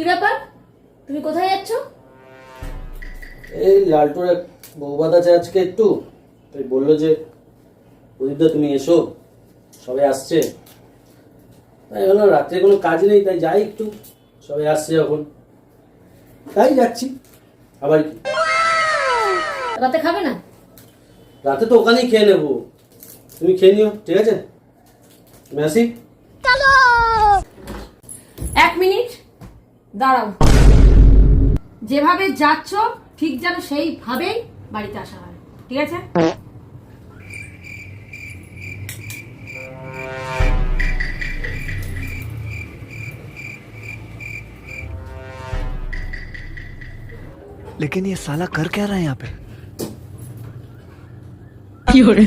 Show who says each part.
Speaker 1: কি ব্যাপার, তুমি কোথায় যাচ্ছ?
Speaker 2: এই লালটুর এক বৌবাদ আছে আজকে একটু, তাই বললো যে প্রদীপদা তুমি এসো, সবাই আসছে। তাই বললাম রাত্রে কোনো কাজ নেই, তাই যাই একটু, সবাই আসছে যখন তাই যাচ্ছি। আবার কি
Speaker 1: রাতে খাবে না?
Speaker 2: রাতে তো ওখানেই খেয়ে নেবো, তুমি খেয়ে নিও, ঠিক আছে? আমি আসি।
Speaker 1: 1 মিনিট দাঁড়াও। যেভাবে যাচ্ছ ঠিক যেন সেইভাবেই বাড়িতে আসা হয়, ঠিক আছে?
Speaker 3: लेकिन ये साला कर क्या रहा है यहाँ पे?
Speaker 1: কি করে